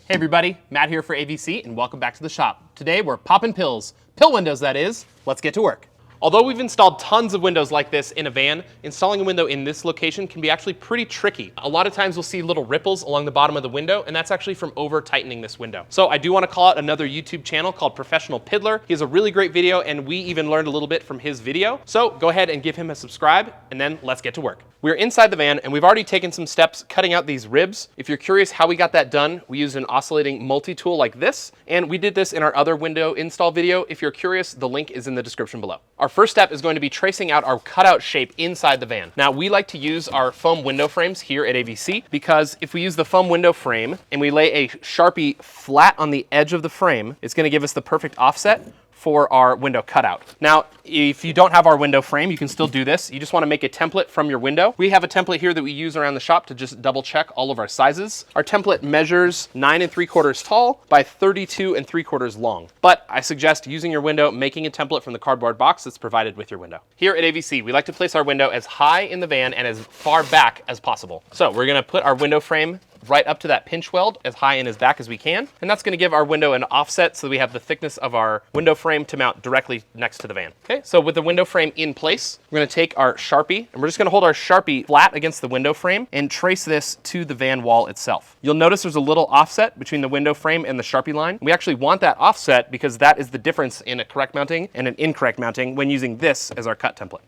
Hey everybody, Matt here for AVC and welcome back to the shop. Today we're popping pills. Pill windows, that is. Let's get to work. Although we've installed tons of windows like this in a van, installing a window in this location can be actually pretty tricky. A lot of times we'll see little ripples along the bottom of the window, and that's actually from over tightening this window. So I do want to call out another YouTube channel called Professional Piddler. He has a really great video, and we even learned a little bit from his video. So go ahead and give him a subscribe, and then let's get to work. We're inside the van, and we've already taken some steps cutting out these ribs. If you're curious how we got that done, we used an oscillating multi-tool like this, and we did this in our other window install video. If you're curious, the link is in the description below. Our first step is going to be tracing out our cutout shape inside the van. Now, we like to use our foam window frames here at AVC because if we use the foam window frame and we lay a Sharpie flat on the edge of the frame, it's going to give us the perfect offset for our window cutout. Now, if you don't have our window frame, you can still do this. You just want to make a template from your window. We have a template here that we use around the shop to just double check all of our sizes. Our template measures 9 3/4 tall by 32 3/4 long. But I suggest using your window, making a template from the cardboard box that's provided with your window. Here at AVC, we like to place our window as high in the van and as far back as possible. So we're going to put our window frame right up to that pinch weld as high in as back as we can. And that's going to give our window an offset so that we have the thickness of our window frame to mount directly next to the van. Okay, so with the window frame in place, we're going to take our Sharpie and we're just going to hold our Sharpie flat against the window frame and trace this to the van wall itself. You'll notice there's a little offset between the window frame and the Sharpie line. We actually want that offset because that is the difference in a correct mounting and an incorrect mounting when using this as our cut template.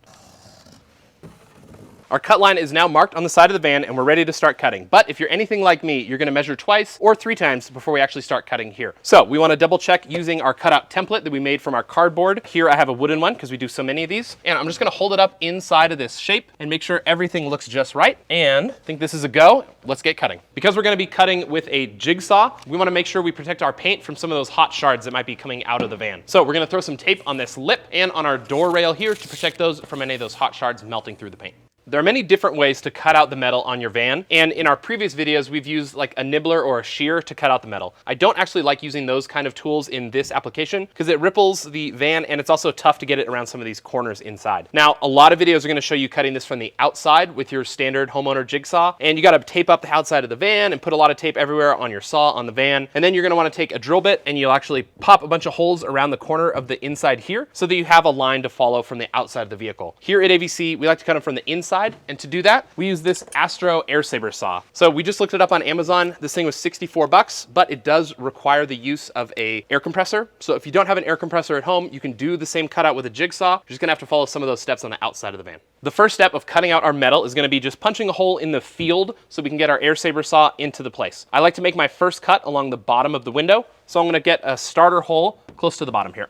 Our cut line is now marked on the side of the van and we're ready to start cutting. But if you're anything like me, you're going to measure twice or 3 times before we actually start cutting here. So we want to double check using our cutout template that we made from our cardboard. Here I have a wooden one because we do so many of these. And I'm just going to hold it up inside of this shape and make sure everything looks just right. And I think this is a go. Let's get cutting. Because we're going to be cutting with a jigsaw, we want to make sure we protect our paint from some of those hot shards that might be coming out of the van. So we're going to throw some tape on this lip and on our door rail here to protect those from any of those hot shards melting through the paint. There are many different ways to cut out the metal on your van, and in our previous videos we've used like a nibbler or a shear to cut out the metal. I don't actually like using those kind of tools in this application because it ripples the van and it's also tough to get it around some of these corners inside. Now, a lot of videos are going to show you cutting this from the outside with your standard homeowner jigsaw, and you got to tape up the outside of the van and put a lot of tape everywhere on your saw on the van, and then you're going to want to take a drill bit and you'll actually pop a bunch of holes around the corner of the inside here so that you have a line to follow from the outside of the vehicle. Here at AVC, we like to cut them from the inside, and to do that, we use this Astro Air Saber saw. So we just looked it up on Amazon. This thing was $64, but it does require the use of an air compressor. So if you don't have an air compressor at home, you can do the same cutout with a jigsaw. You're just gonna have to follow some of those steps on the outside of the van. The first step of cutting out our metal is gonna be just punching a hole in the field so we can get our Air Saber saw into the place. I like to make my first cut along the bottom of the window. So I'm gonna get a starter hole close to the bottom here.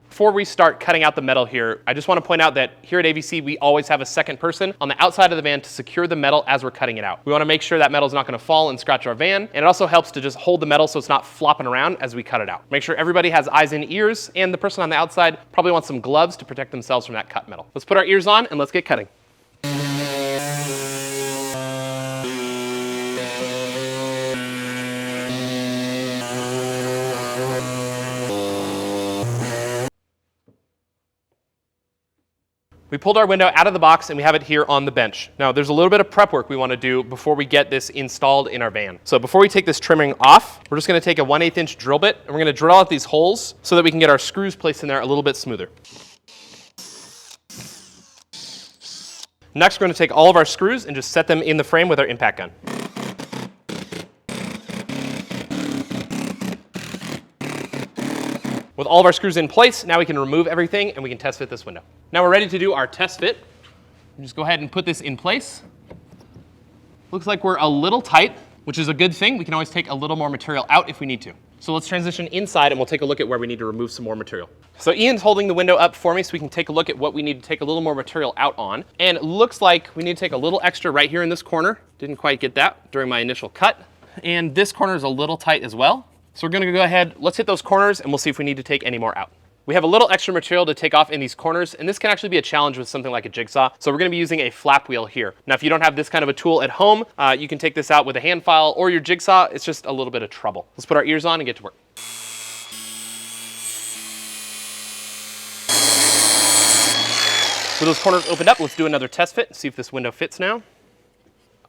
Before we start cutting out the metal here, I just want to point out that here at AVC, we always have a second person on the outside of the van to secure the metal as we're cutting it out. We want to make sure that metal is not going to fall and scratch our van, and it also helps to just hold the metal so it's not flopping around as we cut it out. Make sure everybody has eyes and ears, and the person on the outside probably wants some gloves to protect themselves from that cut metal. Let's put our ears on and let's get cutting. We pulled our window out of the box and we have it here on the bench. Now there's a little bit of prep work we want to do before we get this installed in our van. So before we take this trimming off, we're just going to take a 1/8 inch drill bit and we're going to drill out these holes so that we can get our screws placed in there a little bit smoother. Next, we're going to take all of our screws and just set them in the frame with our impact gun. With all of our screws in place, now we can remove everything and we can test fit this window. Now we're ready to do our test fit. Just go ahead and put this in place. Looks like we're a little tight, which is a good thing. We can always take a little more material out if we need to. So let's transition inside and we'll take a look at where we need to remove some more material. So Ian's holding the window up for me so we can take a look at what we need to take a little more material out on. And it looks like we need to take a little extra right here in this corner. Didn't quite get that during my initial cut. And this corner is a little tight as well. So we're gonna go ahead, let's hit those corners and we'll see if we need to take any more out. We have a little extra material to take off in these corners, and this can actually be a challenge with something like a jigsaw. So we're gonna be using a flap wheel here. Now, if you don't have this kind of a tool at home, you can take this out with a hand file or your jigsaw. It's just a little bit of trouble. Let's put our ears on and get to work. With those corners opened up, let's do another test fit and see if this window fits now.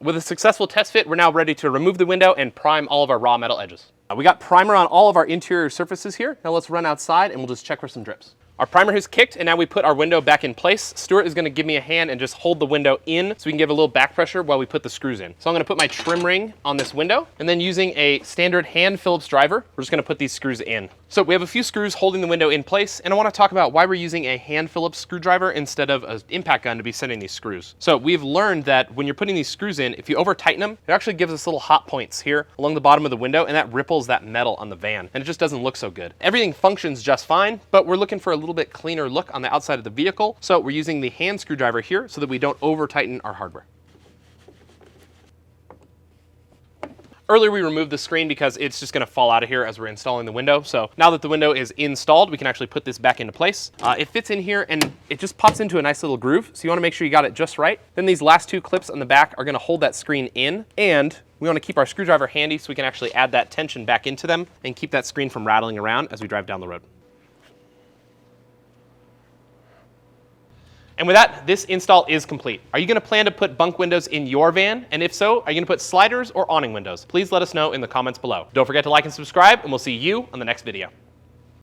With a successful test fit, we're now ready to remove the window and prime all of our raw metal edges. We got primer on all of our interior surfaces here. Now let's run outside and we'll just check for some drips. Our primer has kicked and now we put our window back in place. Stuart is gonna give me a hand and just hold the window in so we can give it a little back pressure while we put the screws in. So I'm gonna put my trim ring on this window and then using a standard hand Phillips driver, we're just gonna put these screws in. So we have a few screws holding the window in place, and I wanna talk about why we're using a hand Phillips screwdriver instead of an impact gun to be setting these screws. So we've learned that when you're putting these screws in, if you over tighten them, it actually gives us little hot points here along the bottom of the window, and that ripples that metal on the van, and it just doesn't look so good. Everything functions just fine, but we're looking for a little bit cleaner look on the outside of the vehicle, so we're using the hand screwdriver here so that we don't over tighten our hardware. Earlier we removed the screen because it's just gonna fall out of here as we're installing the window. So now that the window is installed, we can actually put this back into place. It fits in here and it just pops into a nice little groove. So you wanna make sure you got it just right. Then these last two clips on the back are gonna hold that screen in, and we wanna keep our screwdriver handy so we can actually add that tension back into them and keep that screen from rattling around as we drive down the road. And with that, this install is complete. Are you gonna plan to put bunk windows in your van? And if so, are you gonna put sliders or awning windows? Please let us know in the comments below. Don't forget to like and subscribe, and we'll see you on the next video.